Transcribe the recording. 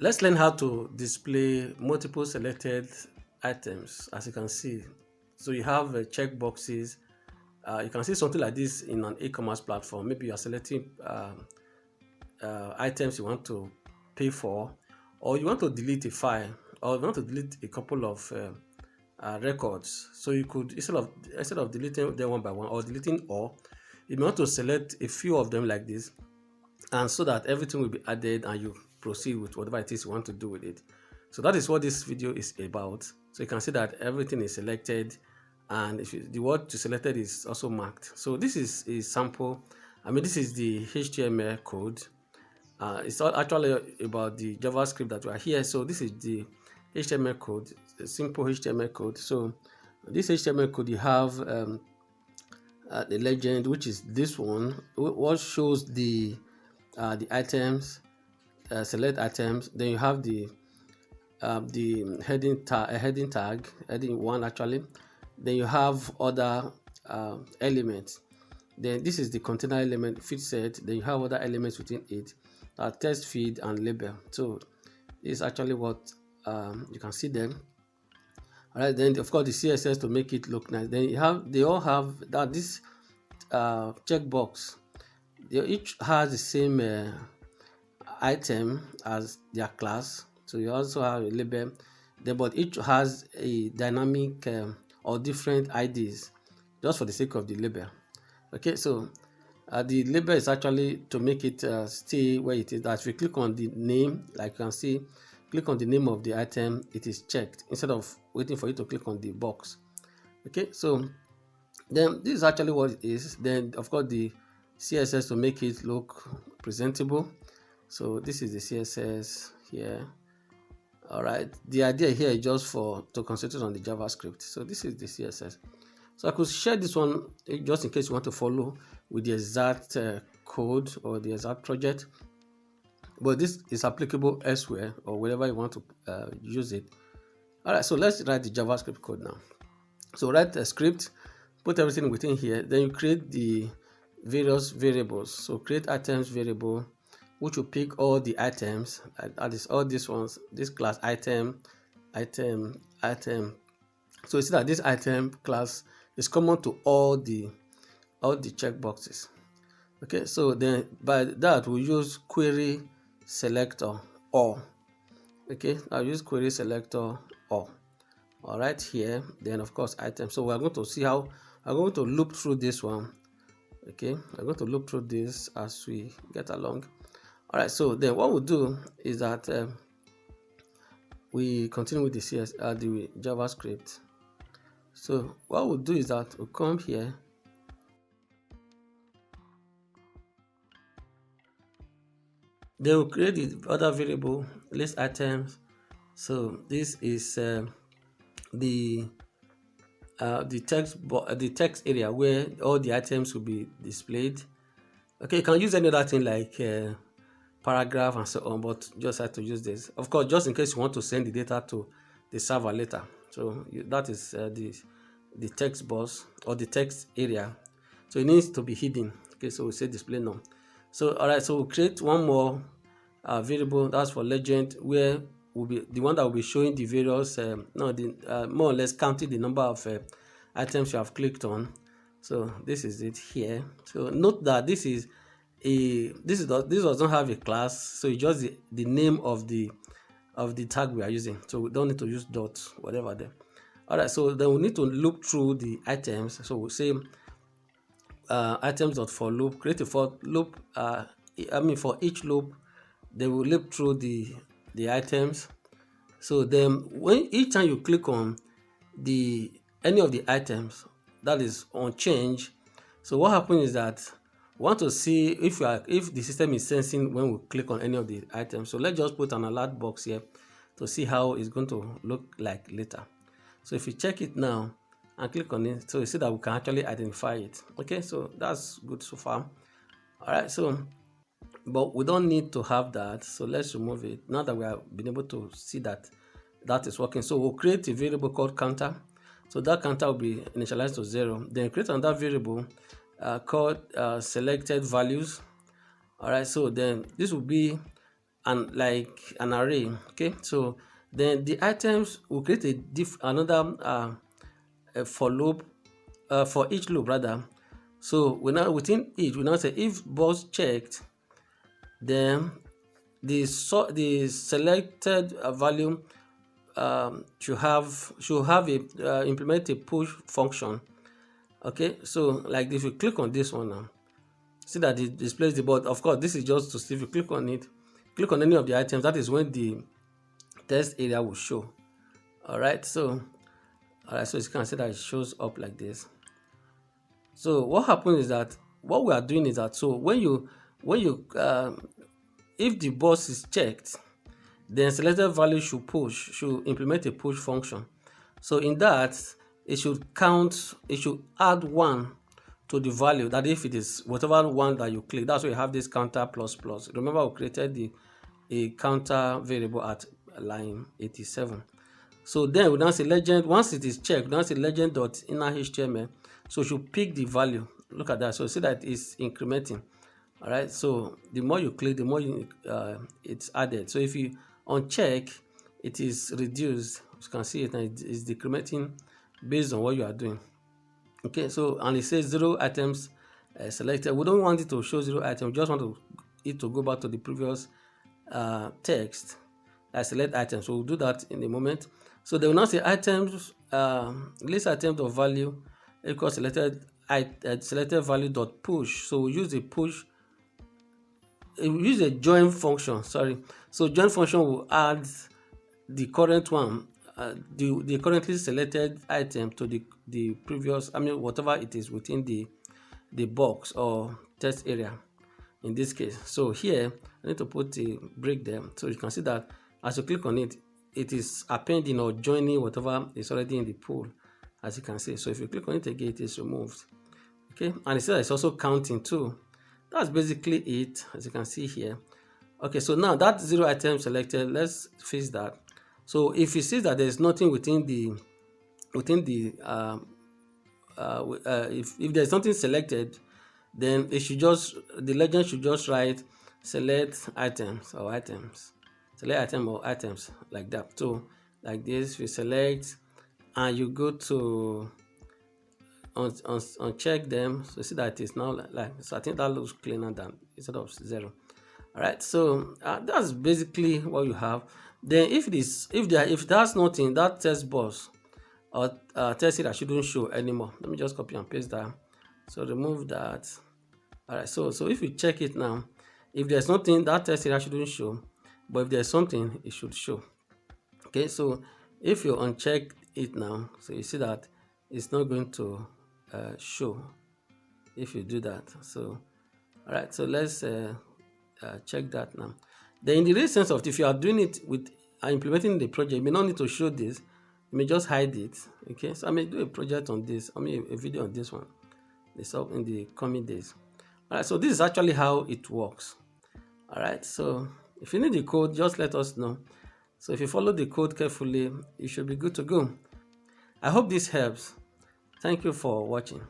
Let's learn how to display multiple selected items. As you can see, so you have check boxes. You can see something like this in an e-commerce platform. Maybe you are selecting items you want to pay for, or you want to delete a file, or you want to delete a couple of records. So you could, instead of deleting them one by one or deleting all, you may want to select a few of them like this, and so that everything will be added and you proceed with whatever it is you want to do with it. So that is what this video is about. So you can see that everything is selected, and the word you selected is also marked. So this is a sample. This is the HTML code. It's not actually about the JavaScript that we are here. So this is the HTML code, a simple HTML code. So this HTML code, you have the legend, which is this one, what shows the items, select items. Then you have the heading tag, heading one actually. Then you have other elements. Then this is the container element, feed set. Then you have other elements within it, text feed and label. So this is actually what you can see them. All right, then of course the CSS to make it look nice. Then they all have that this checkbox. They each has the same item as their class. So you also have a label there, but each has a dynamic or different IDs, just for the sake of the label. Okay, so the label is actually to make it stay where it is. That if you click on the name, like you can see, click on the name of the item, it is checked instead of waiting for you to click on the box. Okay, so then this is actually what it is. Then of course the CSS to make it look presentable. So this is the CSS here. All right, the idea here is just to concentrate on the JavaScript. So this is the CSS. So I could share this one just in case you want to follow with the exact code or the exact project, but this is applicable elsewhere or wherever you want to use it. All right, so let's write the JavaScript code now. So write a script, put everything within here, then you create the various variables. So create items variable, which will pick all the items, that is all these ones, this class item. So you see that this item class is common to all the checkboxes. Okay, so then by that we use query selector all. Okay, I'll use query selector all. All right, here, then of course item. So we're going to see how I'm going to loop through this one. Okay, I'm going to loop through this as we get along. All right, so then what we'll do is that we continue with the the JavaScript. So what we'll do is that we'll come here, then we'll create the other variable list items. So this is the text area where all the items will be displayed. Okay, you can use any other thing like paragraph and so on, but just have to use this, of course, just in case you want to send the data to the server later. So that is the text box or the text area, so it needs to be hidden. Okay, so we say display none. So all right, so we'll create one more variable, that's for legend, where will be the one that will be showing the various more or less counting the number of items you have clicked on. So this is it here. So note that this does not have a class, so it's just the name of the tag we are using. So we don't need to use dot whatever there. All right, so then we need to loop through the items. So we'll say items dot for loop, create a for loop. For each loop, they will loop through the items. So then when each time you click on any of the items that is on change, so what happens is that we want to see if the system is sensing when we click on any of the items. So let's just put an alert box here to see how it's going to look like later. So if you check it now and click on it, so you see that we can actually identify it. Okay, so that's good so far. All right, so but we don't need to have that, so let's remove it now that we have been able to see that is working. So we'll create a variable called counter. So that counter will be initialized to 0. Then create another variable called selected values. All right, so then this will be and like an array. Okay, so then the items will create another for loop, for each loop rather. So we now within each we now say if box checked, then the selected value should have a implement a push function. Okay, so like if you click on this one now, see that it displays the board. Of course, this is just to see. If you click on it, click on any of the items, that is when the test area will show. All right, so so you can see that it shows up like this. So what happens is that what we are doing is that, so when you if the box is checked, then selected value should implement a push function. So in that, it should add 1 to the value, that if it is whatever one that you click, that's why you have this counter plus plus. Remember, we created a counter variable at line 87. So then we now say legend. Once it is checked, we now say legend.inner.html. So it should pick the value. Look at that. So see that it's incrementing. All right. So the more you click, the more it's added. So if you uncheck, it is reduced. You can see it, and it's decrementing based on what you are doing. Okay. So and it says 0 items selected. We don't want it to show 0 items. We just want it to go back to the previous text. Select items. So we'll do that in a moment. So they will now say items, list items of value equals selected value dot push. So we use a push. We use a join function. Sorry. So join function will add the current one, the currently selected item to the previous. I mean, whatever it is within the box or test area. In this case, so here I need to put a break there, so you can see that as you click on it, it is appending or joining whatever is already in the pool, as you can see. So if you click on it again, it is removed. Okay, and it says it's also counting too. That's basically it, as you can see here. Okay, so now that 0 item selected, let's fix that. So if you see that there's nothing within the if there's something selected, then it should the legend should just write select items or items. Select item or items, like that. So like this, we select and you go to uncheck them. So see that it's now like so. I think that looks cleaner than instead of 0. All right, so that's basically what you have. Then if that's nothing, that test box or test area shouldn't show anymore. Let me just copy and paste that. So remove that. All right, so if you check it now, if there's nothing, that test area shouldn't show, but if there's something, it should show. Okay, so if you uncheck it now, so you see that it's not going to show if you do that. So all right, so let's check that now. Then in the real sense of it, if you are doing it with implementing the project, you may not need to show this. You may just hide it. Okay, so I may do a project on this. I mean a video on this one. This up in the coming days. All right, so this is actually how it works. All right, so if you need the code, just let us know. So if you follow the code carefully, you should be good to go. I hope this helps. Thank you for watching.